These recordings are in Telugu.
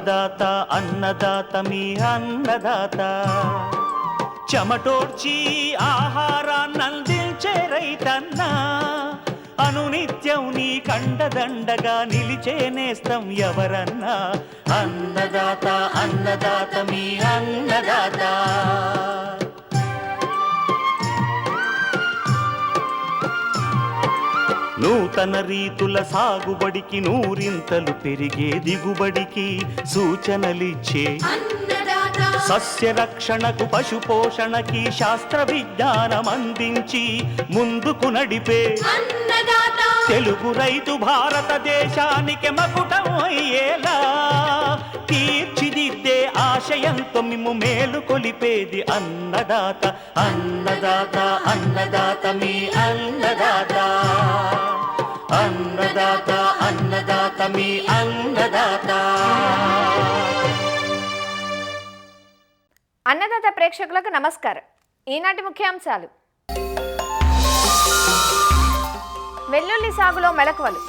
అన్నదాత అన్నదాత మీ అన్నదాత చెమటోడ్చి ఆహారాన్నందించే రైతన్న అనునిత్యం నీ కండదండగా నిలిచే నేస్తం ఎవరన్నా అన్నదాత అన్నదాత మీ అన్నదాత నూతన రీతుల సాగుబడికి నూరింతలు పెరిగే దిగుబడికి సూచనలిచ్చే సస్య రక్షణకు పశు పోషణకి శాస్త్ర విజ్ఞానం అందించి ముందుకు నడిపే తెలుగు రైతు భారతదేశానికి మకుటం అయ్యేలా తీర్చిదిద్దే ఆశయంతో మిమ్ము మేలు కొలిపేది అన్నదాత అన్నదాత అన్నదాత మీ అన్నదాత అన్నదాత అన్నదాత మీ అన్నదాత. అన్నదాత ప్రేక్షకులకు నమస్కారం. ఈనాటి ముఖ్యాంశాలు: వెల్లుల్లి సాగులో మెళకువలు,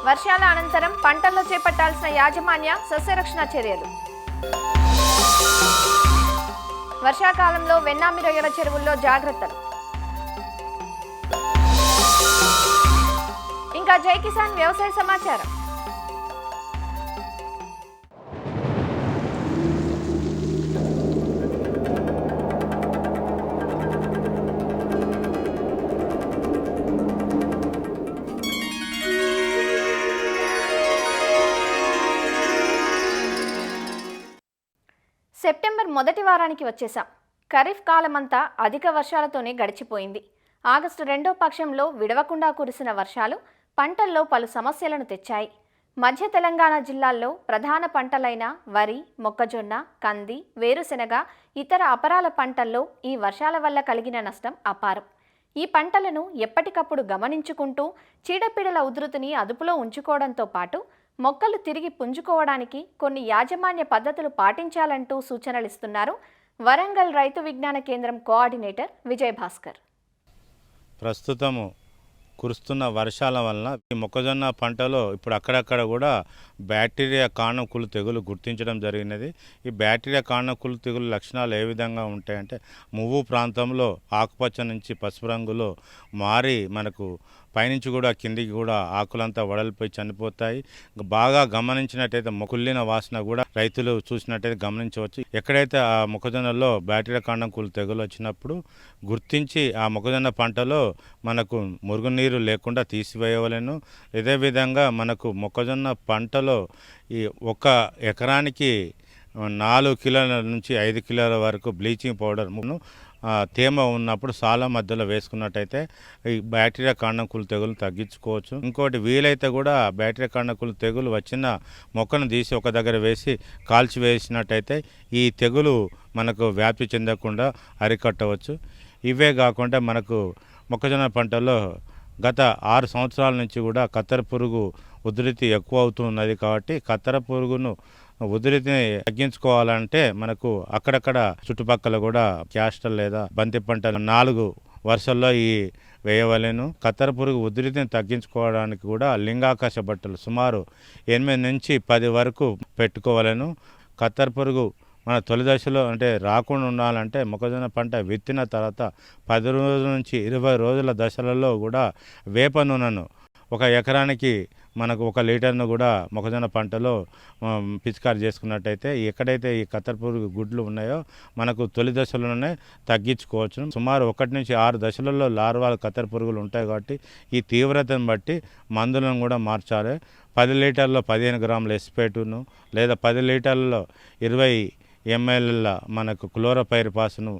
వర్షాల అనంతరం పంటల్లో చేపట్టాల్సిన యాజమాన్య సస్యరక్షణ చర్యలు, వర్షాకాలంలో వెన్నామి రొయ్యల చెరువుల్లో జాగ్రత్తలు, ఇంకా జై కిసాన్ వ్యవసాయ సమాచారం. సెప్టెంబర్ మొదటి వారానికి వచ్చేసాం. ఖరీఫ్ కాలమంతా అధిక వర్షాలతోనే గడిచిపోయింది. ఆగస్టు రెండో పక్షంలో విడవకుండా కురిసిన వర్షాలు పంటల్లో పలు సమస్యలను తెచ్చాయి. మధ్య తెలంగాణ జిల్లాల్లో ప్రధాన పంటలైన వరి, మొక్కజొన్న, కంది, వేరుశెనగ, ఇతర అపరాల పంటల్లో ఈ వర్షాల వల్ల కలిగిన నష్టం అపారం. ఈ పంటలను ఎప్పటికప్పుడు గమనించుకుంటూ చీడపీడల ఉధృతిని అదుపులో ఉంచుకోవడంతో పాటు మొక్కలు తిరిగి పుంజుకోవడానికి కొన్ని యాజమాన్య పద్ధతులు పాటించాలంటూ సూచనలిస్తున్నారు వరంగల్ రైతు విజ్ఞాన కేంద్రం కోఆర్డినేటర్ విజయభాస్కర్. ప్రస్తుతము కురుస్తున్న వర్షాల వలన ఈ మొక్కజొన్న పంటలో ఇప్పుడు అక్కడక్కడ కూడా బ్యాక్టీరియా కాండం తెగులు గుర్తించడం జరిగినది. ఈ బ్యాక్టీరియా కాండం తెగులు లక్షణాలు ఏ విధంగా ఉంటాయంటే, మువ్వు ప్రాంతంలో ఆకుపచ్చ నుంచి పసుపు రంగులో మారి మనకు పైనుంచి కూడా కిందికి కూడా ఆకులంతా వడలిపోయి చనిపోతాయి. బాగా గమనించినట్టయితే కుళ్ళిన వాసన కూడా రైతులు చూసినట్టయితే గమనించవచ్చు. ఎక్కడైతే ఆ మొక్కజొన్నలో బ్యాక్టీరియా కాండం తెగులు వచ్చినప్పుడు గుర్తించి ఆ మొక్కజొన్న పంటలో మనకు మురుగునీరు లేకుండా తీసివేయవలెను. ఇదే విధంగా మనకు మొక్కజొన్న పంటలో ఈ 1 ఎకరానికి 4 కిలోల నుంచి 5 కిలోల వరకు బ్లీచింగ్ పౌడర్ను తేమ ఉన్నప్పుడు సాల మధ్యలో వేసుకున్నట్టయితే ఈ బ్యాక్టీరియా కాండం తెగులు తగ్గించుకోవచ్చు. ఇంకోటి వీలైతే కూడా బ్యాక్టీరియా కాండం తెగులు వచ్చిన మొక్కను తీసి ఒక దగ్గర వేసి కాల్చి వేసినట్టయితే ఈ తెగులు మనకు వ్యాప్తి చెందకుండా అరికట్టవచ్చు. ఇవే కాకుండా మనకు మొక్కజొన్న పంటలో గత 6 సంవత్సరాల నుంచి కూడా కత్తెర పురుగు ఉధృతి ఎక్కువ అవుతున్నది. కాబట్టి కత్తెర పురుగును ఉధృతిని తగ్గించుకోవాలంటే మనకు అక్కడక్కడ చుట్టుపక్కల కూడా క్యాస్టర్ లేదా బంతి పంటలు 4 వరుసల్లో ఈ వేయవలెను. కత్తెర పురుగు ఉధృతిని తగ్గించుకోవడానికి కూడా లింగాకాశ బట్టలు సుమారు 8 నుంచి 10 వరకు పెట్టుకోవలెను. కత్తెర పురుగు మన తొలి దశలో అంటే రాకుండా ఉండాలంటే మొక్కజొన్న పంట విత్తిన తర్వాత 10 రోజుల నుంచి 20 రోజుల దశలలో కూడా వేప నూనెను 1 ఎకరానికి మనకు 1 లీటర్ను కూడా మొక్కజొన్న పంటలో పిచికారి చేసుకున్నట్టయితే ఎక్కడైతే ఈ కత్తెర పురుగు గుడ్లు ఉన్నాయో మనకు తొలి దశలోనే తగ్గించుకోవచ్చు. సుమారు 1 నుంచి 6 దశలలో లార్వాలు కత్తెర పురుగులు ఉంటాయి. కాబట్టి ఈ తీవ్రతను బట్టి మందులను కూడా మార్చాలి. 10 లీటర్లో 15 గ్రాముల ఎస్పేటును లేదా 10 లీటర్లలో 20 ml మనకు క్లోరోపైరిపాస్ను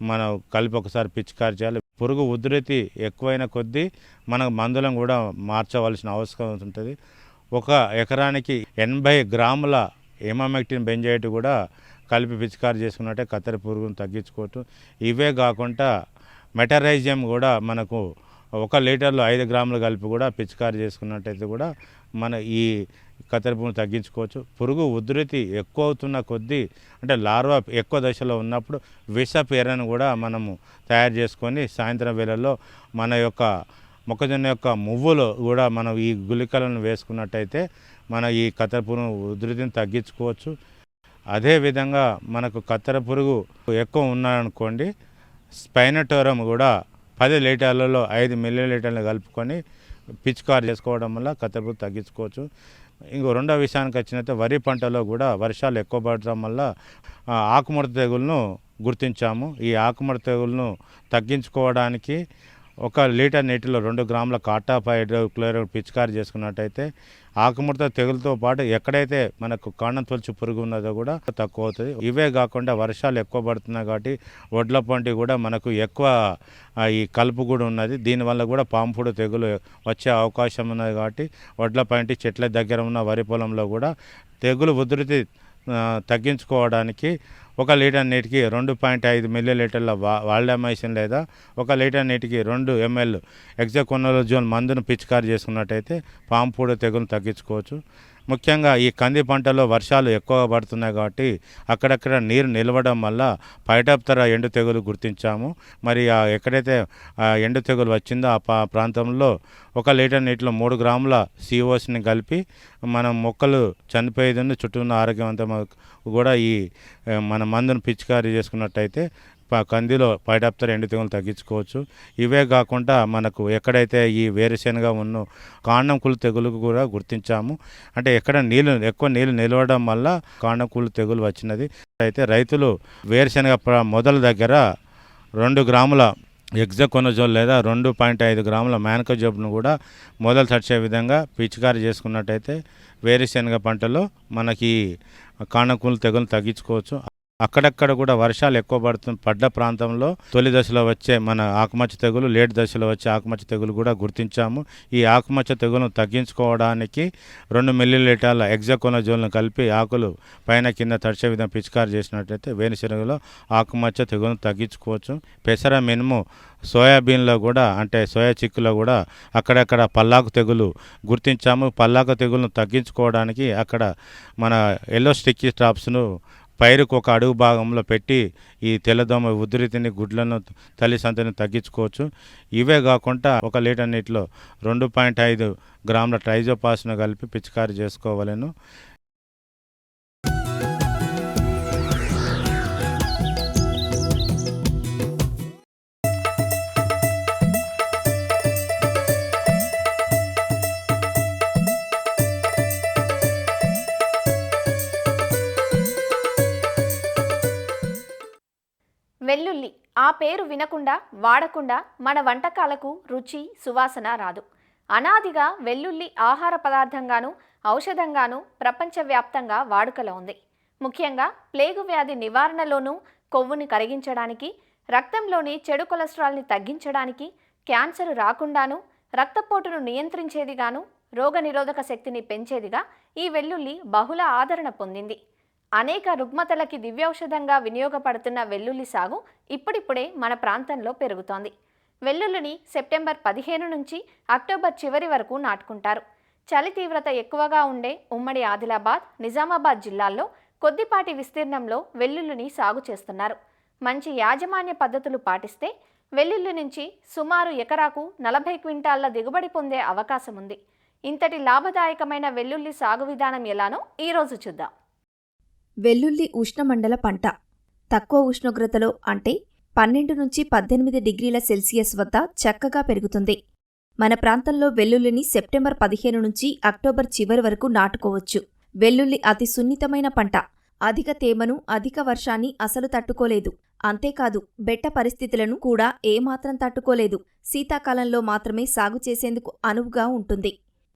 మనం కలిపి ఒకసారి పిచికారి చేయాలి. పురుగు ఉధృతి ఎక్కువైన కొద్దీ మనకు మందులను కూడా మార్చవలసిన అవసరం ఉంటుంది. 1 ఎకరానికి 80 గ్రాముల ఇమామెక్టిన్ బెంజైట్ కూడా కలిపి పిచికారి చేసుకున్నట్టే కత్తెర పురుగును తగ్గించుకోవచ్చు. ఇవే కాకుండా మెటరైజియం కూడా మనకు 1 లీటర్లో 5 గ్రాములు కలిపి కూడా పిచికారి చేసుకున్నట్టయితే కూడా మన ఈ కత్తెర పురుగును తగ్గించుకోవచ్చు. పురుగు ఉధృతి ఎక్కువ అవుతున్న కొద్దీ అంటే లార్వా ఎక్కువ దశలో ఉన్నప్పుడు విషపు ఎర్రను కూడా మనము తయారు చేసుకొని సాయంత్రం వేళల్లో మన యొక్క మొక్కజొన్న యొక్క మువ్వులో కూడా మనం ఈ గుళికలను వేసుకున్నట్టయితే మన ఈ కత్తెర పురుగు ఉధృతిని తగ్గించుకోవచ్చు. అదేవిధంగా మనకు కత్తెర పురుగు ఎక్కువ ఉన్నాయనుకోండి, స్పైనటోరం కూడా 10 లీటర్లలో 5 మిల్లీలీటర్లు కలుపుకొని పిచికారి చేసుకోవడం వల్ల కత్తెర పురుగు తగ్గించుకోవచ్చు. ఇంకో రెండో విషయానికి వచ్చినట్టే వరి పంటలో కూడా వర్షాలు ఎక్కువ పడటం వల్ల ఆకుముడత తెగులను గుర్తించాము. ఈ ఆకుముడత తెగులను తగ్గించుకోవడానికి 1 లీటర్ నీటిలో 2 గ్రాముల కాటాప్ హైడ్రోక్లోరైడ్ పిచికారి చేసుకున్నట్టయితే ఆకుముడత తెగులతో పాటు ఎక్కడైతే మనకు కాండం తొలచు పురుగు ఉన్నదో కూడా తక్కువ అవుతుంది. ఇవే కాకుండా వర్షాలు ఎక్కువ పడుతున్నాయి కాబట్టి వడ్ల పంట కూడా మనకు ఎక్కువ ఈ కలుపు కూడా ఉన్నది. దీనివల్ల కూడా పాంపుడు తెగులు వచ్చే అవకాశం ఉన్నది కాబట్టి వడ్ల పంట చెట్ల దగ్గర ఉన్న వరి పొలంలో కూడా తెగులు ఉధృతి తగ్గించుకోవడానికి 1 లీటర్ నీటికి 2.5 మిల్లీలీటర్ల వాల్డామైసిన్ లేదా 1 లీటర్ నీటికి 2 ml హెక్సాకోనజోల్ మందును పిచికారి చేసుకున్నట్టయితే పాంపుడు తెగులు తగ్గించుకోవచ్చు. ముఖ్యంగా ఈ కంది పంటలో వర్షాలు ఎక్కువగా పడుతున్నాయి కాబట్టి అక్కడక్కడ నీరు నిలవడం వల్ల పైటప్తర ఎండు తెగులు గుర్తించాము. మరి ఎక్కడైతే ఎండు తెగులు వచ్చిందో ఆ ప్రాంతంలో 1 లీటర్ నీటిలో 3 గ్రాముల సిఓస్ని కలిపి మనం మొక్కలు చనిపోయేదని చుట్టూ ఉన్న ఆరోగ్యవంతం కూడా ఈ మన మందును పిచికారీ చేసుకున్నట్టయితే కందిలో పైటప్తర ఎండు తెగులు తగ్గించుకోవచ్చు. ఇవే కాకుండా మనకు ఎక్కడైతే ఈ వేరుశెనగ ఉన్న కాండం కుళ్ళు తెగులు కూడా గుర్తించాము. అంటే ఎక్కడ ఎక్కువ నీళ్ళు నిలవడం వల్ల కాండం కుళ్ళు తెగులు వచ్చినది. అయితే రైతులు వేరుశెనగ మొదల దగ్గర 2 గ్రాముల హెక్సాకోనజోల్ లేదా 2.5 గ్రాముల మ్యాన్కోజెబ్ను కూడా మొదలు తడిచే విధంగా పిచికారి చేసుకున్నట్టయితే వేరుశెనగ పంటలో మనకి కాండం కుళ్ళు తెగులు తగ్గించుకోవచ్చు. అక్కడక్కడ కూడా వర్షాలు ఎక్కువ పడ్డ ప్రాంతంలో తొలి దశలో వచ్చే మన ఆకుమచ్చ తెగులు, లేట్ దశలో వచ్చే ఆకుమచ్చ తెగులు కూడా గుర్తించాము. ఈ ఆకుమచ్చ తెగులను తగ్గించుకోవడానికి 2 మిల్లీలీటర్ల హెక్సాకోనజోల్ను కలిపి ఆకులు పైన కింద తడిచే విధంగా పిచికారి చేసినట్లయితే వేరుశెనగలో ఆకుమచ్చ తెగులను తగ్గించుకోవచ్చు. పెసర, మినుము, సోయాబీన్లో కూడా అంటే సోయా చిక్కులో కూడా అక్కడక్కడ పల్లాకు తెగులు గుర్తించాము. పల్లాకు తెగులను తగ్గించుకోవడానికి అక్కడ మన ఎల్లో స్టిక్కీ స్ట్రాప్స్ను పైరుకు 1 అడుగు భాగంలో పెట్టి ఈ తెల్లదోమ ఉధృతిని, గుడ్లను, తల్లి సంతని తగ్గించుకోవచ్చు. ఇవే కాకుండా 1 లీటర్ నీటిలో 2.5 గ్రాముల ట్రైజోపాస్ను కలిపి పిచికారి చేసుకోవాలను. వెల్లుల్లి ఆ పేరు వినకుండా, వాడకుండా మన వంటకాలకు రుచి, సువాసన రాదు. అనాదిగా వెల్లుల్లి ఆహార పదార్థంగాను, ఔషధంగాను ప్రపంచవ్యాప్తంగా వాడుకలో ఉంది. ముఖ్యంగా ప్లేగు వ్యాధి నివారణలోనూ, కొవ్వుని కరిగించడానికి, రక్తంలోని చెడు కొలెస్ట్రాల్ని తగ్గించడానికి, క్యాన్సర్ రాకుండాను, రక్తపోటును నియంత్రించేదిగాను, రోగనిరోధక శక్తిని పెంచేదిగా ఈ వెల్లుల్లి బహుళ ఆదరణ పొందింది. అనేక రుగ్మతలకి దివ్యౌషధంగా వినియోగపడుతున్న వెల్లుల్లి సాగు ఇప్పుడిప్పుడే మన ప్రాంతంలో పెరుగుతోంది. వెల్లుల్లిని సెప్టెంబర్ 15 నుంచి అక్టోబర్ చివరి వరకు నాటుకుంటారు. చలి తీవ్రత ఎక్కువగా ఉండే ఉమ్మడి ఆదిలాబాద్, నిజామాబాద్ జిల్లాల్లో కొద్దిపాటి విస్తీర్ణంలో వెల్లుల్లిని సాగు చేస్తున్నారు. మంచి యాజమాన్య పద్ధతులు పాటిస్తే వెల్లుల్లి నుంచి సుమారు ఎకరాకు 40 క్వింటాళ్ల దిగుబడి పొందే అవకాశం ఉంది. ఇంతటి లాభదాయకమైన వెల్లుల్లి సాగు విధానం ఎలానో ఈరోజు చూద్దాం. వెల్లుల్లి ఉష్ణమండల పంట. తక్కువ ఉష్ణోగ్రతలో అంటే 12 నుంచి 18 డిగ్రీల సెల్సియస్ వద్ద చక్కగా పెరుగుతుంది. మన ప్రాంతంలో వెల్లుల్లిని సెప్టెంబర్ 15 నుంచి అక్టోబర్ చివరి వరకు నాటుకోవచ్చు. వెల్లుల్లి అతి సున్నితమైన పంట. అధిక తేమను, అధిక వర్షాన్ని అసలు తట్టుకోలేదు. అంతేకాదు బెట్ట పరిస్థితులను కూడా ఏమాత్రం తట్టుకోలేదు. శీతాకాలంలో మాత్రమే సాగు చేసేందుకు అనువుగా ఉంటుంది.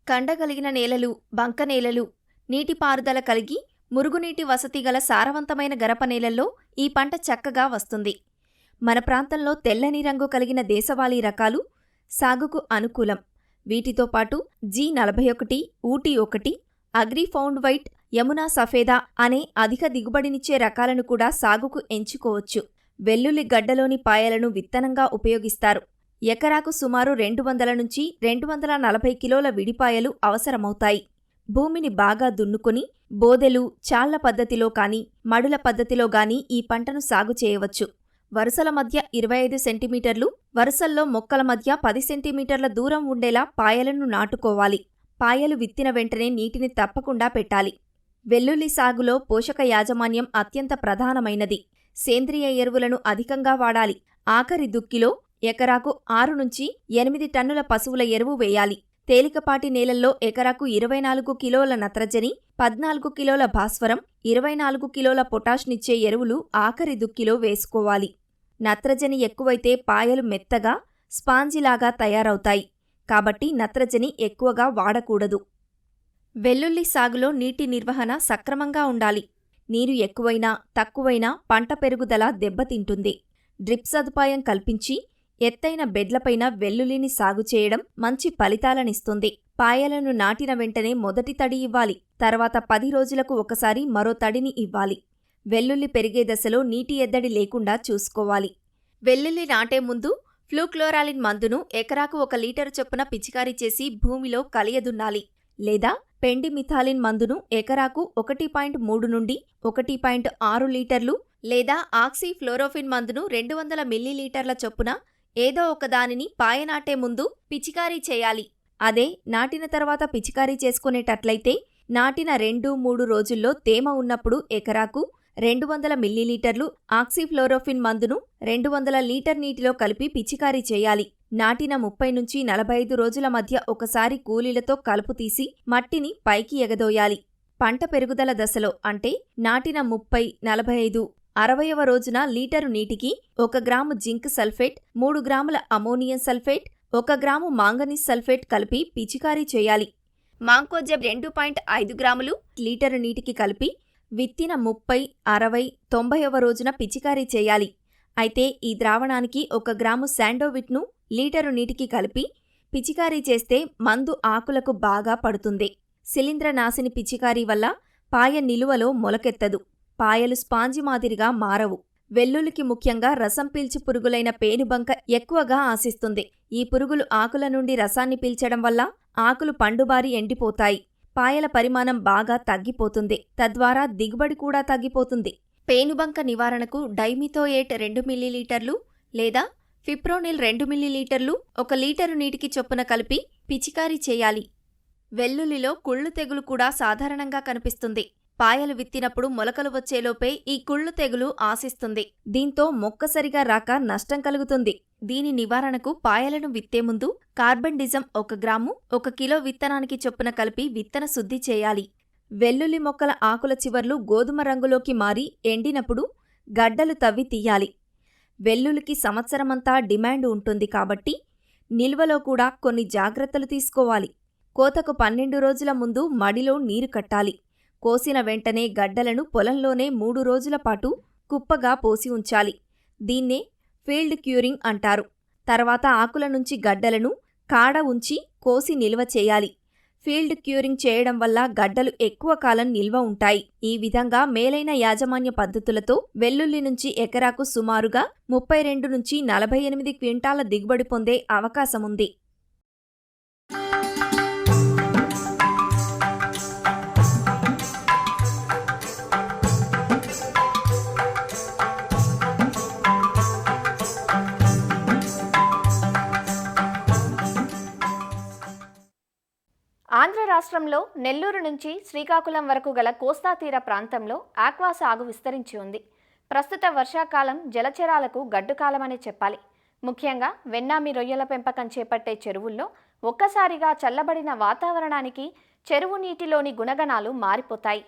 కండగలిగిన నేలలు, బంక నేలలు, నీటిపారుదల కలిగి మురుగునీటి వసతి గల సారవంతమైన గరపనేలల్లో ఈ పంట చక్కగా వస్తుంది. మన ప్రాంతంలో తెల్లని రంగు కలిగిన దేశవాళీ రకాలు సాగుకు అనుకూలం. వీటితో పాటు G41, ఊటీ 1, అగ్రిఫౌండ్ వైట్, యమునా సఫేదా అనే అధిక దిగుబడినిచ్చే రకాలను కూడా సాగుకు ఎంచుకోవచ్చు. వెల్లుల్లి గడ్డలోని పాయలను విత్తనంగా ఉపయోగిస్తారు. ఎకరాకు సుమారు 200 నుంచి 240 కిలోల విడిపాయలు అవసరమవుతాయి. భూమిని బాగా దున్నుకొని బోదెలు, చాళ్ల పద్ధతిలో కానీ, మడుల పద్ధతిలో గానీ ఈ పంటను సాగు చేయవచ్చు. వరుసల మధ్య 25 సెంటీమీటర్లు, వరుసల్లో మొక్కల మధ్య 10 సెంటీమీటర్ల దూరం ఉండేలా పాయలను నాటుకోవాలి. పాయలు విత్తిన వెంటనే నీటిని తప్పకుండా పెట్టాలి. వెల్లుల్లి సాగులో పోషక యాజమాన్యం అత్యంత ప్రధానమైనది. సేంద్రియ ఎరువులను అధికంగా వాడాలి. ఆఖరి దుక్కిలో ఎకరాకు 6 నుంచి 8 టన్నుల పశువుల ఎరువు వేయాలి. తేలికపాటి నేలల్లో ఎకరాకు 24 కిలోల నత్రజని, 14 కిలోల భాస్వరం, 24 కిలోల పొటాష్నిచ్చే ఎరువులు ఆఖరి దుక్కిలో వేసుకోవాలి. నత్రజని ఎక్కువైతే పాయలు మెత్తగా, స్పాంజిలాగా తయారవుతాయి. కాబట్టి నత్రజని ఎక్కువగా వాడకూడదు. వెల్లుల్లి సాగులో నీటి నిర్వహణ సక్రమంగా ఉండాలి. నీరు ఎక్కువైనా తక్కువైనా పంట పెరుగుదల దెబ్బతింటుంది. డ్రిప్ సదుపాయం కల్పించి ఎత్తైన బెడ్లపైన వెల్లుల్లిని సాగు చేయడం మంచి ఫలితాలనిస్తుంది. పాయలను నాటిన వెంటనే మొదటి తడి ఇవ్వాలి. తర్వాత 10 రోజులకు ఒకసారి మరో తడిని ఇవ్వాలి. వెల్లుల్లి పెరిగే దశలో నీటి ఎద్దడి లేకుండా చూసుకోవాలి. వెల్లుల్లి నాటే ముందు ఫ్లూక్లోరాలిన్ మందును ఎకరాకు 1 లీటరు చొప్పున పిచికారీ చేసి భూమిలో కలియదున్నాలి. లేదా పెండిమిథాలిన్ మందును ఎకరాకు 1.3 నుండి 1.6 లీటర్లు లేదా ఆక్సీఫ్లోరోఫిన్ మందును 200 మిల్లీలీటర్ల చొప్పున ఏదో ఒకదానిని పాయ నాటే ముందు పిచికారీ చేయాలి. అదే నాటిన తర్వాత పిచికారీ చేసుకునేటట్లయితే నాటిన 2-3 రోజుల్లో తేమ ఉన్నప్పుడు ఎకరాకు 200 మిల్లీలీటర్లు ఆక్సీఫ్లోరోఫిన్ మందును 200 లీటర్ నీటిలో కలిపి పిచికారీ చేయాలి. నాటిన 30 నుంచి 45 రోజుల మధ్య ఒకసారి కూలీలతో కలుపు తీసి మట్టిని పైకి ఎగదోయాలి. పంట పెరుగుదల దశలో అంటే నాటిన 30, 45, 60వ రోజున లీటరు నీటికి 1 గ్రాము జింక్ సల్ఫేట్, 3 గ్రాముల ammonium sulphate, 1 gram manganese sulphate కలిపి పిచికారీ చేయాలి. మాంకోజెబ్ 2.5 గ్రాములు లీటరు నీటికి కలిపి విత్తిన 30, 60, 90వ రోజున పిచికారీ చేయాలి. అయితే ఈ ద్రావణానికి 1 గ్రాము శాండోవిట్ను లీటరు నీటికి కలిపి పిచికారీ చేస్తే మందు ఆకులకు బాగా పడుతుంది. శిలీంద్రనాశిని పిచికారీ వల్ల పాయ నిలువలో మొలకెత్తదు. పాయలు స్పాంజి మాదిరిగా మారవు. వెల్లుల్లికి ముఖ్యంగా రసం పీల్చి పురుగులైన పేనుబంక ఎక్కువగా ఆశిస్తుంది. ఈ పురుగులు ఆకుల నుండి రసాన్ని పీల్చడం వల్ల ఆకులు పండుబారి ఎండిపోతాయి. పాయల పరిమాణం బాగా తగ్గిపోతుంది. తద్వారా దిగుబడి కూడా తగ్గిపోతుంది. పేనుబంక నివారణకు డైమిథోయేట్ 2 మిల్లీలీటర్లు లేదా ఫిప్రోనిల్ 2 మిల్లీలీటర్లు 1 లీటరు నీటికి చొప్పున కలిపి పిచికారీ చేయాలి. వెల్లుల్లిలో కుళ్ళు తెగులు కూడా సాధారణంగా కనిపిస్తుంది. పాయలు విత్తినప్పుడు మొలకలు వచ్చేలోపే ఈ కుళ్ళు తెగులు ఆశిస్తుంది. దీంతో మొక్క సరిగా రాక నష్టం కలుగుతుంది. దీని నివారణకు పాయలను విత్తే ముందు కార్బండిజం 1 గ్రాము 1 కిలో విత్తనానికి చొప్పున కలిపి విత్తన శుద్ధి చేయాలి. వెల్లుల్లి మొక్కల ఆకుల చివర్లు గోధుమ రంగులోకి మారి ఎండినప్పుడు గడ్డలు తవ్వి తీయాలి. వెల్లుల్లికి సంవత్సరమంతా డిమాండ్ ఉంటుంది కాబట్టి నిల్వలో కూడా కొన్ని జాగ్రత్తలు తీసుకోవాలి. కోతకు 12 రోజుల ముందు మడిలో నీరు కట్టాలి. కోసిన వెంటనే గడ్డలను పొలంలోనే 3 రోజుల పాటు కుప్పగా పోసి ఉంచాలి. దీన్నే ఫీల్డ్ క్యూరింగ్ అంటారు. తర్వాత ఆకుల నుంచి గడ్డలను కాడ ఉంచి కోసి నిల్వ చేయాలి. ఫీల్డ్ క్యూరింగ్ చేయడం వల్ల గడ్డలు ఎక్కువ కాలం నిల్వ ఉంటాయి. ఈ విధంగా మేలైన యాజమాన్య పద్ధతులతో వెల్లుల్లి నుంచి ఎకరాకు సుమారుగా 32 నుంచి 48 క్వింటాల దిగుబడి పొందే అవకాశముంది. ఆంధ్ర రాష్ట్రంలో నెల్లూరు నుంచి శ్రీకాకుళం వరకు గల కోస్తా తీర ప్రాంతంలో ఆక్వా సాగు విస్తరించి ఉంది. ప్రస్తుత వర్షాకాలం జలచరాలకు గడ్డుకాలమనే చెప్పాలి. ముఖ్యంగా వెన్నామి రొయ్యల పెంపకం చేపట్టే చెరువుల్లో ఒక్కసారిగా చల్లబడిన వాతావరణానికి చెరువు నీటిలోని గుణగణాలు మారిపోతాయి.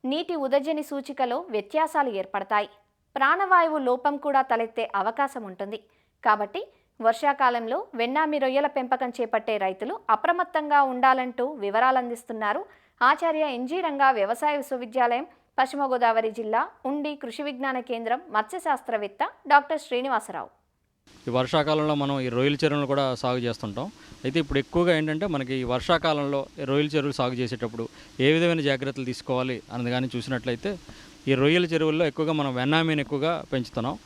నీటి ఉదజని సూచికలో వ్యత్యాసాలు ఏర్పడతాయి. ప్రాణవాయువు లోపం కూడా తలెత్తే అవకాశం ఉంటుంది. కాబట్టి వర్షాకాలంలో వెన్నామి రొయ్యల పెంపకం చేపట్టే రైతులు అప్రమత్తంగా ఉండాలంటూ వివరాలందిస్తున్నారు ఆచార్య ఎన్జీ రంగా వ్యవసాయ విశ్వవిద్యాలయం, పశ్చిమ గోదావరి జిల్లా ఉండి కృషి విజ్ఞాన కేంద్రం మత్స్యశాస్త్రవేత్త డాక్టర్ శ్రీనివాసరావు. ఈ వర్షాకాలంలో మనం ఈ రొయ్యల చెరువులు కూడా సాగు చేస్తుంటాం. అయితే ఇప్పుడు ఎక్కువగా ఏంటంటే మనకి ఈ వర్షాకాలంలో రొయ్యల చెరువులు సాగు చేసేటప్పుడు ఏ విధమైన జాగ్రత్తలు తీసుకోవాలి అన్నది కానీ చూసినట్లయితే ఈ రొయ్యల చెరువుల్లో ఎక్కువగా మనం వెన్నామీని ఎక్కువగా పెంచుతున్నాం.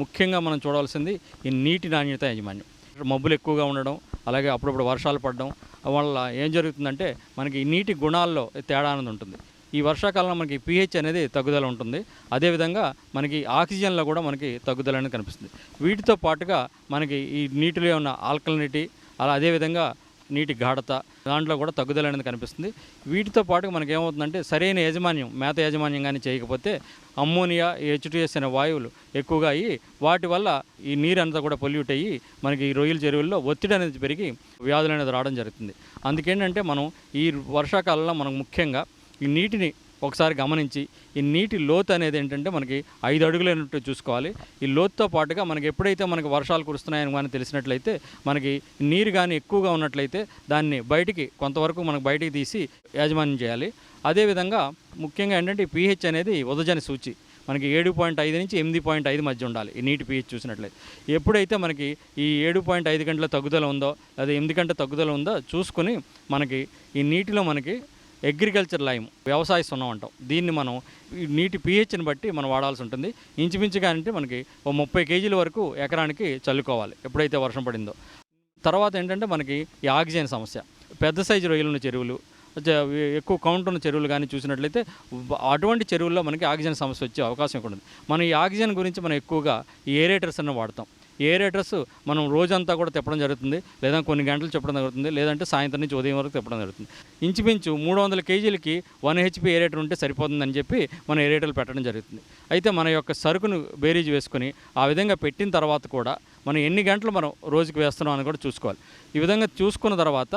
ముఖ్యంగా మనం చూడాల్సింది ఈ నీటి నాణ్యత యాజమాన్యం. మబ్బులు ఎక్కువగా ఉండడం, అలాగే అప్పుడప్పుడు వర్షాలు పడడం వల్ల ఏం జరుగుతుందంటే మనకి ఈ నీటి గుణాల్లో తేడా అనేది ఉంటుంది. ఈ వర్షాకాలంలో మనకి pH అనేది తగ్గుదల ఉంటుంది. అదేవిధంగా మనకి ఆక్సిజన్లో కూడా మనకి తగ్గుదల అనేది కనిపిస్తుంది. వీటితో పాటుగా మనకి ఈ నీటిలో ఉన్న ఆల్కలినిటీ అదేవిధంగా నీటి గాఢత దాంట్లో కూడా తగ్గుదల అనేది కనిపిస్తుంది. వీటితో పాటు మనకి ఏమవుతుందంటే సరైన యాజమాన్యం, మేత యాజమాన్యం కానీ చేయకపోతే అమ్మోనియా, H2S అనే వాయువులు ఎక్కువగా అయ్యి వాటి వల్ల ఈ నీరు అంతా కూడా పొల్యూట్ అయ్యి మనకి ఈ రొయ్యల చెరువుల్లో ఒత్తిడి అనేది పెరిగి వ్యాధులు అనేది రావడం జరుగుతుంది. అందుకేంటంటే మనం ఈ వర్షాకాలంలో మనం ముఖ్యంగా ఈ నీటిని ఒకసారి గమనించి ఈ నీటి లోతు అనేది ఏంటంటే మనకి 5 అడుగులైనట్టు చూసుకోవాలి. ఈ లోతుతో పాటుగా మనకి ఎప్పుడైతే మనకి వర్షాలు కురుస్తున్నాయని కానీ తెలిసినట్లయితే మనకి నీరు కానీ ఎక్కువగా ఉన్నట్లయితే దాన్ని కొంతవరకు మనకు బయటికి తీసి యాజమాన్యం చేయాలి. అదేవిధంగా ముఖ్యంగా ఏంటంటే ఈ pH అనేది ఉదజని సూచి మనకి 7.5 నుంచి 8.5 మధ్య ఉండాలి. ఈ నీటి pH చూసినట్లయితే ఎప్పుడైతే మనకి ఈ 7.5 గంటల తగ్గుదల ఉందో లేదా 8 గంటల తగ్గుదల ఉందో చూసుకొని మనకి ఈ నీటిలో మనకి అగ్రికల్చర్ లైమ్, వ్యవసాయ సున్నం అంటాం. దీన్ని మనం నీటి pHని బట్టి మనం వాడాల్సి ఉంటుంది. ఇంచుమించుగా అంటే మనకి 30 కేజీల వరకు ఎకరానికి చల్లుకోవాలి ఎప్పుడైతే వర్షం పడిందో. తర్వాత ఏంటంటే మనకి ఈ ఆక్సిజన్ సమస్య, పెద్ద సైజు రొయ్యలున్న చెరువులు, ఎక్కువ కౌంట్ ఉన్న చెరువులు కానీ చూసినట్లయితే అటువంటి చెరువుల్లో మనకి ఆక్సిజన్ సమస్య వచ్చే అవకాశం కూడా ఉంది. మనం ఈ ఆక్సిజన్ గురించి మనం ఎక్కువగా ఈ ఏరేటర్స్ అన్న వాడతాం. ఏరేటర్స్ మనం రోజంతా కూడా తిప్పడం జరుగుతుంది, లేదా కొన్ని గంటలు చెప్పడం జరుగుతుంది, లేదంటే సాయంత్రం నుంచి ఉదయం వరకు తిప్పడం జరుగుతుంది. ఇంచుమించు 300 కేజీలకి 1 HP ఏరేటర్ ఉంటే సరిపోతుందని చెప్పి మనం ఏరేటర్లు పెట్టడం జరుగుతుంది. అయితే మన యొక్క సరుకును బేరీజ్ వేసుకొని ఆ విధంగా పెట్టిన తర్వాత కూడా మనం ఎన్ని గంటలు మనం రోజుకి వేస్తున్నాం అని కూడా చూసుకోవాలి. ఈ విధంగా చూసుకున్న తర్వాత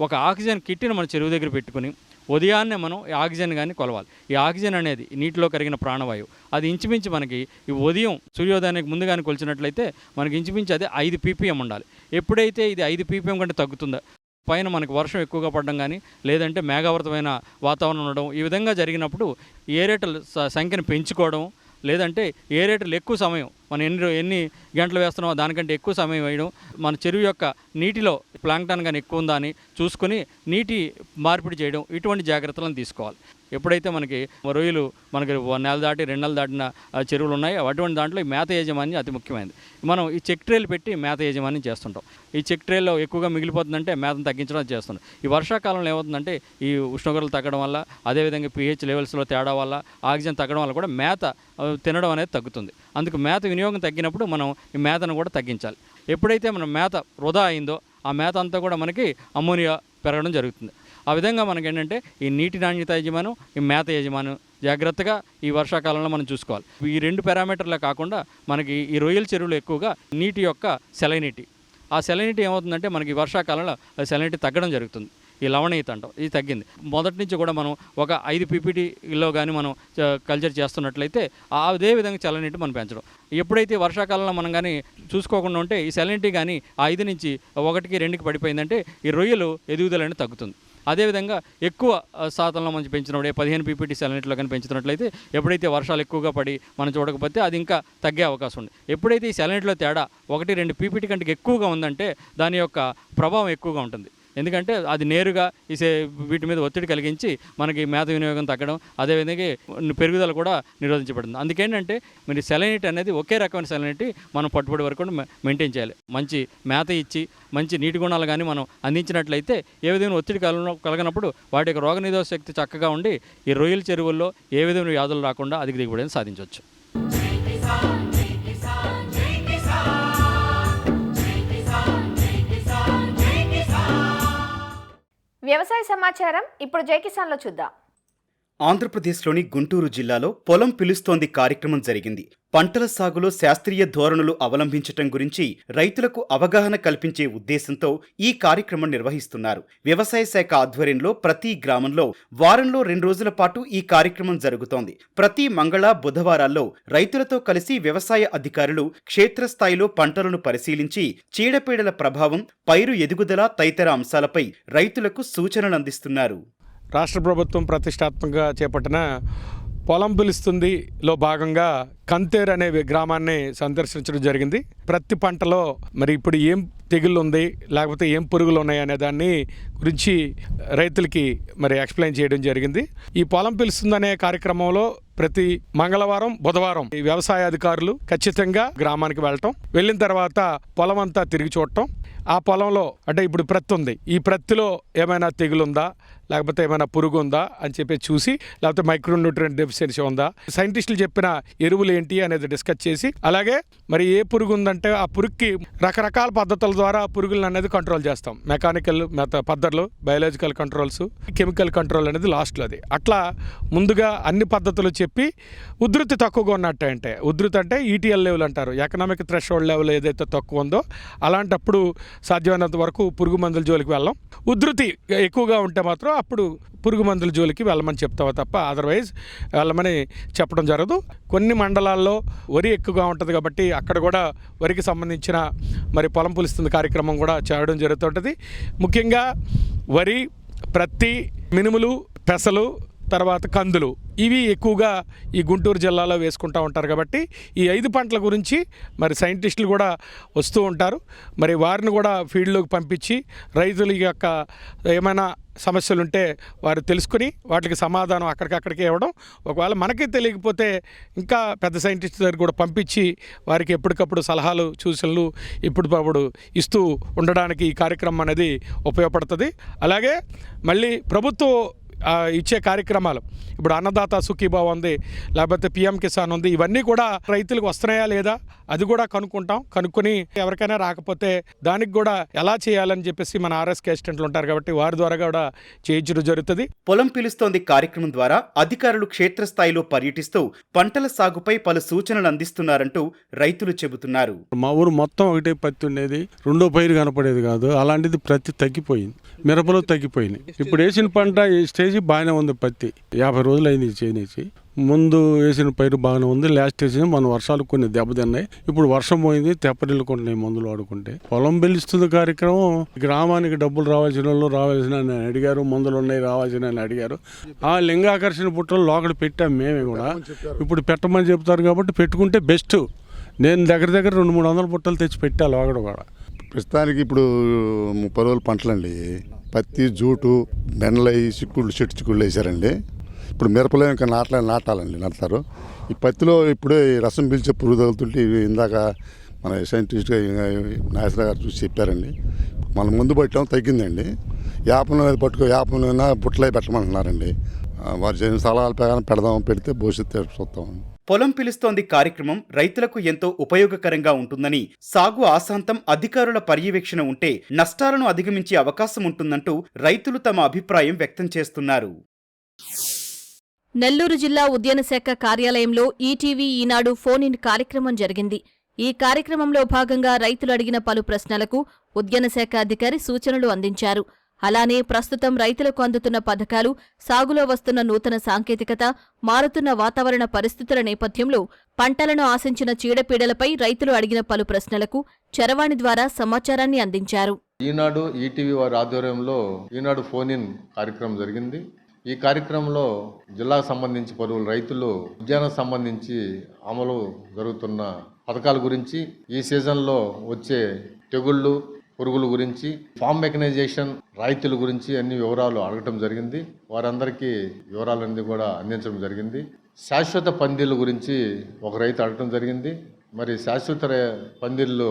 ఒక ఆక్సిజన్ కిట్ని మన చెరువు దగ్గర పెట్టుకుని ఉదయాన్నే మనం ఈ ఆక్సిజన్ కానీ కొలవాలి. ఈ ఆక్సిజన్ అనేది నీటిలో కరిగిన ప్రాణవాయువు. అది ఇంచుమించు మనకి ఈ ఉదయం సూర్యోదయానికి ముందుగానే కొలిచినట్లయితే మనకి ఇంచుమించు అది 5 ppm ఉండాలి. ఎప్పుడైతే ఇది 5 ppm కంటే తగ్గుతుందో, పైన మనకి వర్షం ఎక్కువగా పడడం కానీ లేదంటే మేఘావృతమైన వాతావరణం ఉండడం, ఈ విధంగా జరిగినప్పుడు ఏరేటర్ల సంఖ్యను పెంచుకోవడం, లేదంటే ఏరేటర్లు ఎక్కువ సమయం మనం ఎన్ని గంటలు వేస్తున్నామో దానికంటే ఎక్కువ సమయం వేయడం, మన చెరువు యొక్క నీటిలో ప్లాంక్టన్ కానీ ఎక్కువ ఉందా అని చూసుకొని నీటి మార్పిడి చేయడం, ఇటువంటి జాగ్రత్తలను తీసుకోవాలి. ఎప్పుడైతే మనకి రొయ్యలు మనకి 1 నెల దాటి 2 నెలలు దాటిన చెరువులు ఉన్నాయో అటువంటి దాంట్లో ఈ మేత యాజమాన్యం అతి ముఖ్యమైనది. మనం ఈ చెక్ ట్రేలు పెట్టి మేత యాజమాన్యం చేస్తుంటాం. ఈ చెక్ ట్రేల్లో ఎక్కువగా మిగిలిపోతుందంటే మేతను తగ్గించడం చేస్తుంటాం. ఈ వర్షాకాలంలో ఏమవుతుందంటే ఈ ఉష్ణోగ్రతలు తగ్గడం వల్ల, అదేవిధంగా pH లెవెల్స్లో తేడా వల్ల, ఆక్సిజన్ తగ్గడం వల్ల కూడా మేత తినడం అనేది తగ్గుతుంది. అందుకు మేత వినియోగం తగ్గినప్పుడు మనం ఈ మేతను కూడా తగ్గించాలి. ఎప్పుడైతే మనం మేత వృధా అయిందో ఆ మేత అంతా కూడా మనకి అమ్మోనియా పెరగడం జరుగుతుంది. ఆ విధంగా మనకి ఏంటంటే ఈ నీటి నాణ్యత యజమానం, ఈ మేత యజమానం జాగ్రత్తగా ఈ వర్షాకాలంలో మనం చూసుకోవాలి. ఈ 2 పారామీటర్లే కాకుండా మనకి ఈ రొయ్యల చెరువులు ఎక్కువగా నీటి యొక్క సెలైనిటీ, ఆ సెలైనిటీ ఏమవుతుందంటే మనకి వర్షాకాలంలో సెలైనిటీ తగ్గడం జరుగుతుంది. ఈ లవణీయత అంటాం, ఇది తగ్గింది. మొదటి నుంచి కూడా మనం ఒక 5 pptలో కానీ మనం కల్చర్ చేస్తున్నట్లయితే అదే విధంగా సెలైనిటీ మనం పెంచడం. ఎప్పుడైతే వర్షాకాలంలో మనం కానీ చూసుకోకుండా ఉంటే ఈ సెలైనిటీ కానీ 5 నుంచి 1కి 2కి పడిపోయిందంటే ఈ రొయ్యలు ఎదుగుదల అనేది తగ్గుతుంది. అదేవిధంగా ఎక్కువ శాతంలో మనం పెంచినప్పుడే 15 ppt సెలైనిటీలో కానీ పెంచుతున్నట్లయితే ఎప్పుడైతే వర్షాలు ఎక్కువగా పడి మనం చూడకపోతే అది ఇంకా తగ్గే అవకాశం ఉంది. ఎప్పుడైతే ఈ సెలైనిటీలో తేడా 1-2 ppt కంటే ఎక్కువగా ఉందంటే దాని యొక్క ప్రభావం ఎక్కువగా ఉంటుంది. ఎందుకంటే అది నేరుగా వీటి మీద ఒత్తిడి కలిగించి మనకి మేత వినియోగం తగ్గడం, అదేవిధంగా పెరుగుదల కూడా నిరోధించబడుతుంది. అందుకేంటంటే మీరు సెలైనిటీ అనేది ఒకే రకమైన సెలైనిటీ మనం పట్టుబడి వరకు మెయింటైన్ చేయాలి. మంచి మేత ఇచ్చి మంచి నీటి గుణాలు కానీ మనం అందించినట్లయితే ఏ విధమైన ఒత్తిడి కలగనప్పుడు వాటి యొక్క రోగనిరోధక శక్తి చక్కగా ఉండి ఈ రొయ్యల చెరువుల్లో ఏ విధమైన వ్యాధులు రాకుండా అధిక దిగుబడిని సాధించవచ్చు. వ్యవసాయ సమాచారం ఇప్పుడు జై కిసాన్లో చూద్దాం. ఆంధ్రప్రదేశ్లోని గుంటూరు జిల్లాలో పొలం పిలుస్తోంది కార్యక్రమం జరిగింది. పంటల సాగులో శాస్త్రీయ ధోరణులు అవలంబించటం గురించి రైతులకు అవగాహన కల్పించే ఉద్దేశంతో ఈ కార్యక్రమం నిర్వహిస్తున్నారు. వ్యవసాయ శాఖ ఆధ్వర్యంలో ప్రతి గ్రామంలో వారంలో 2 రోజుల పాటు ఈ కార్యక్రమం జరుగుతోంది. ప్రతి మంగళ, బుధవారాల్లో రైతులతో కలిసి వ్యవసాయ అధికారులు క్షేత్రస్థాయిలో పంటలను పరిశీలించి చీడపీడల ప్రభావం, పైరు ఎదుగుదల తదితర అంశాలపై రైతులకు సూచనలు అందిస్తున్నారు. రాష్ట్ర ప్రభుత్వం ప్రతిష్టాత్మకంగా చేపట్టిన పొలం పిలుస్తుందిలో భాగంగా కంతేర్ అనే గ్రామాన్ని సందర్శించడం జరిగింది. ప్రతి పంటలో మరి ఇప్పుడు ఏం తెగుళ్ళు ఉంది, లేకపోతే ఏం పురుగులు ఉన్నాయి అనే దాన్ని గురించి రైతులకి మరి ఎక్స్ప్లెయిన్ చేయడం జరిగింది. ఈ పొలం పిలుస్తుందనే కార్యక్రమంలో ప్రతి మంగళవారం, బుధవారం ఈ వ్యవసాయ అధికారులు ఖచ్చితంగా గ్రామానికి వెళ్ళిన తర్వాత పొలం అంతా తిరిగి చూడటం, ఆ పొలంలో అంటే ఇప్పుడు ప్రత్తి ఉంది, ఈ ప్రత్తిలో ఏమైనా తెగులుందా, లేకపోతే ఏమైనా పురుగు ఉందా అని చెప్పి చూసి, లేకపోతే మైక్రోన్యూట్రియంట్ డెఫిషియన్సీ ఉందా, సైంటిస్టులు చెప్పిన ఎరువులు ఏంటి అనేది డిస్కస్ చేసి, అలాగే మరి ఏ పురుగు ఉందంటే ఆ పురుగుకి రకరకాల పద్ధతుల ద్వారా పురుగులను అనేది కంట్రోల్ చేస్తాం. మెకానికల్ పద్ధతులు, బయాలజికల్ కంట్రోల్స్, కెమికల్ కంట్రోల్ అనేది లాస్ట్లో అది. అట్లా ముందుగా అన్ని పద్ధతులు చెప్పి ఉధృతి తక్కువగా ఉన్నట్టు అంటే, ఉధృతి అంటే ఈటీఎల్ లెవెల్ అంటారు, ఎకనామిక్ థ్రెషోల్డ్ లెవెల్ ఏదైతే తక్కువ ఉందో అలాంటప్పుడు సాధ్యమైనంత వరకు పురుగు మందుల జోలికి వెళ్ళాం. ఉధృతి ఎక్కువగా ఉంటే మాత్రం అప్పుడు పురుగు మందుల జోలికి వెళ్ళమని చెప్తావా తప్ప అదర్వైజ్ వెళ్ళమని చెప్పడం జరగదు. కొన్ని మండలాల్లో వరి ఎక్కువగా ఉంటుంది కాబట్టి అక్కడ కూడా వరికి సంబంధించిన మరి పొలం పులుస్తుంది కార్యక్రమం కూడా చేయడం జరుగుతుంటుంది. ముఖ్యంగా వరి, ప్రత్తి, మినుములు, పెసలు, తర్వాత కందులు, ఇవి ఎక్కువగా ఈ గుంటూరు జిల్లాలో వేసుకుంటూ ఉంటారు. కాబట్టి ఈ 5 పంటల గురించి మరి సైంటిస్టులు కూడా వస్తూ ఉంటారు. మరి వారిని కూడా ఫీల్డ్లోకి పంపించి రైతుల యొక్క ఏమైనా సమస్యలు ఉంటే వారు తెలుసుకుని వాటికి సమాధానం అక్కడికక్కడికి ఇవ్వడం, ఒకవేళ మనకే తెలియకపోతే ఇంకా పెద్ద సైంటిస్ట్ దగ్గర కూడా పంపించి వారికి ఎప్పటికప్పుడు సలహాలు, సూచనలు ఇప్పుడు ఇస్తూ ఉండడానికి ఈ కార్యక్రమం అనేది ఉపయోగపడుతుంది. అలాగే మళ్ళీ ప్రభుత్వం ఇచ్చే కార్యక్రమాలు, ఇప్పుడు అన్నదాత సుఖీభావ ఉంది, లేకపోతే పిఎం కిసాన్ ఉంది, ఇవన్నీ కూడా రైతులకు వస్తున్నాయా లేదా అది కూడా కనుక్కుంటాం. కనుక్కొని ఎవరికైనా రాకపోతే దానికి కూడా ఎలా చేయాలని చెప్పేసి మన ఆర్ఎస్కే అసిస్టెంట్లు ఉంటారు కాబట్టి వారి ద్వారా కూడా చేయించడం జరుగుతుంది. పొలం పిలుస్తోంది కార్యక్రమం ద్వారా అధికారులు క్షేత్రస్థాయిలో పర్యటిస్తూ పంటల సాగుపై పలు సూచనలు అందిస్తున్నారంటూ రైతులు చెబుతున్నారు. మా ఊరు మొత్తం ఒకటే పత్తి ఉండేది, రెండో పైరు కనపడేది కాదు. అలాంటిది ప్రతి తగ్గిపోయింది, మిరపలో తగ్గిపోయింది. ఇప్పుడు వేసిన పంట ఈ స్టేజ్ బాగానే ఉంది. పత్తి 50 రోజులు అయింది చేయనిచ్చి. ముందు వేసిన పైరు బాగానే ఉంది. లాస్ట్ వేసిన మన వర్షాలు కొన్ని దెబ్బతిన్నాయి. ఇప్పుడు వర్షం పోయింది, తెప్పరిల్లుకుంటున్నాయి మందులు వాడుకుంటే. పొలం పిలుస్తుంది కార్యక్రమం గ్రామానికి డబ్బులు రావాల్సిన వాళ్ళు రావాల్సిన అడిగారు, మందులు ఉన్నాయి రావాల్సిన అడిగారు. ఆ లింగాకర్షణ పుట్టలు లోకడ పెట్టాం మేమే కూడా. ఇప్పుడు పెట్టమని చెప్తారు కాబట్టి పెట్టుకుంటే బెస్ట్. నేను దగ్గర 200-300 పుట్టలు తెచ్చి పెట్టా లోకడ కూడా. ప్రస్తుతానికి ఇప్పుడు 30 రోజుల పంటలండి. పత్తి, జూటు, బెండలై, చిక్కుళ్ళు, చెట్టు చిక్కుళ్ళు వేసారండి. ఇప్పుడు మిరపలో ఇంకా నాటారు. ఈ పత్తిలో ఇప్పుడే రసం పీల్చే పురుగు తగులుతుంటే ఇందాక మన సైంటిస్ట్ నాగేశ్వర గారు చూసి చెప్పారండి. మనం ముందు పట్టాం తగ్గిందండి. యాపన యాపన బుట్టలై పెట్టమంటున్నారండి. వారు చేసిన సలహాల ప్రకారం పెడితే భవిష్యత్తు చూస్తాం. పొలం పిలుస్తోంది కార్యక్రమం రైతులకు ఎంతో ఉపయోగకరంగా ఉంటుందని, సాగు ఆశాంతం అధికారుల పర్యవేక్షణ ఉంటే నష్టాలను అధిగమించే అవకాశం ఉంటుందంటూ రైతులు తమ అభిప్రాయం వ్యక్తం చేస్తున్నారు. నెల్లూరు జిల్లా ఉద్యాన శాఖ కార్యాలయంలో ఈటీవీ ఈనాడు ఫోన్ ఇన్ కార్యక్రమం జరిగింది. ఈ కార్యక్రమంలో భాగంగా రైతులు అడిగిన పలు ప్రశ్నలకు ఉద్యాన శాఖ అధికారి సూచనలు అందించారు. అలానే ప్రస్తుతం రైతులకు అందుతున్న పథకాలు, సాగులో వస్తున్న నూతన సాంకేతికత, మారుతున్న వాతావరణ పరిస్థితుల నేపథ్యంలో పంటలను ఆశించిన చీడపీడలపై రైతులు అడిగిన పలు ప్రశ్నలకు చరవాణి ద్వారా సమాచారాన్ని అందించారు. ఈనాడు ఈటీవీ వారి ఆధ్వర్యంలో ఈనాడు ఫోన్ ఇన్ కార్యక్రమం జరిగింది. ఈ కార్యక్రమంలో జిల్లాకు సంబంధించి పలువురు రైతులు ఉద్యానం సంబంధించి అమలు జరుగుతున్న పథకాల గురించి, ఈ సీజన్లో వచ్చే తెగుళ్ళు, పురుగుల గురించి, ఫామ్ మెకనైజేషన్ రైతుల గురించి అన్ని వివరాలు అడగటం జరిగింది. వారందరికీ వివరాలన్నీ కూడా అందించడం జరిగింది. శాశ్వత పందిళ్ళ గురించి ఒక రైతు అడగటం జరిగింది. మరి శాశ్వత పందిళ్ళు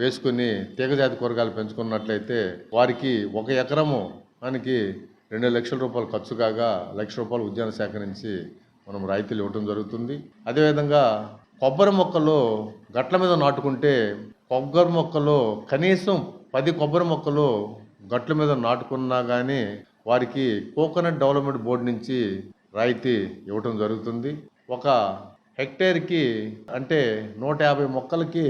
వేసుకుని తీగజాతి కూరగాయలు పెంచుకున్నట్లయితే వారికి 1 ఎకరము మనకి 2 లక్షల రూపాయలు ఖర్చు కాగా 1 లక్ష రూపాయలు ఉద్యాన శాఖ నుంచి మనం రైతులు ఇవ్వటం జరుగుతుంది. అదేవిధంగా కొబ్బరి మొక్కలు గట్ల మీద నాటుకుంటే కొబ్బరి మొక్కలు కనీసం 10 కొబ్బరి మొక్కలు గట్ల మీద నాటుకున్నా కానీ వారికి కోకోనట్ డెవలప్మెంట్ బోర్డు నుంచి రాయితీ ఇవ్వటం జరుగుతుంది. 1 హెక్టేర్కి అంటే 150 మొక్కలకి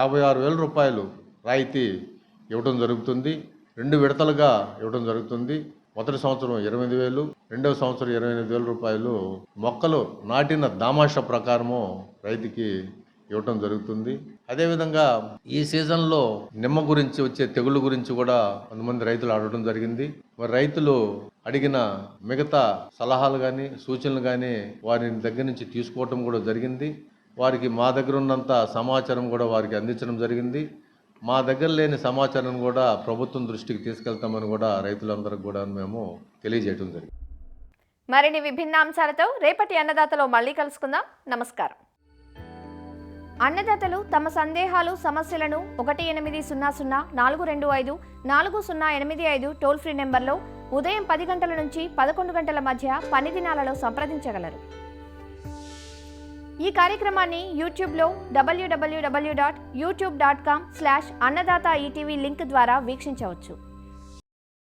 56,000 రూపాయలు రాయితీ ఇవ్వటం జరుగుతుంది. 2 విడతలుగా ఇవ్వటం జరుగుతుంది. మొదటి సంవత్సరం 28,000, రెండవ సంవత్సరం 28,000 రూపాయలు మొక్కలు నాటిన దామాషా ప్రకారము రైతుకి ఇవ్వటం జరుగుతుంది. అదేవిధంగా ఈ సీజన్లో నిమ్మ గురించి వచ్చే తెగుళ్ళ గురించి కూడా కొంతమంది రైతులు అడగడం జరిగింది. మరి రైతులు అడిగిన మిగతా సలహాలు కానీ సూచనలు కానీ వారి దగ్గర నుంచి తీసుకోవటం కూడా జరిగింది. వారికి మా దగ్గర ఉన్నంత సమాచారం కూడా వారికి అందించడం జరిగింది. మా దగ్గర లేని సమాచారం కూడా ప్రభుత్వం దృష్టికి తీసుకెళ్తామని కూడా రైతులందరికీ కూడా మేము తెలియజేయడం జరిగింది. మరిన్ని విభిన్న అంశాలతో రేపటి అన్నదాతలో మళ్ళీ కలుసుకుందాం. నమస్కారం. అన్నదాతలు తమ సందేహాలు, సమస్యలను 1800 425 4085 టోల్ ఫ్రీ నెంబర్లో ఉదయం 10 గంటల నుంచి 11 గంటల మధ్య పని దినాలలో సంప్రదించగలరు. ఈ కార్యక్రమాన్ని యూట్యూబ్లో www.youtube.com/annadaata ETV లింక్ ద్వారా వీక్షించవచ్చు.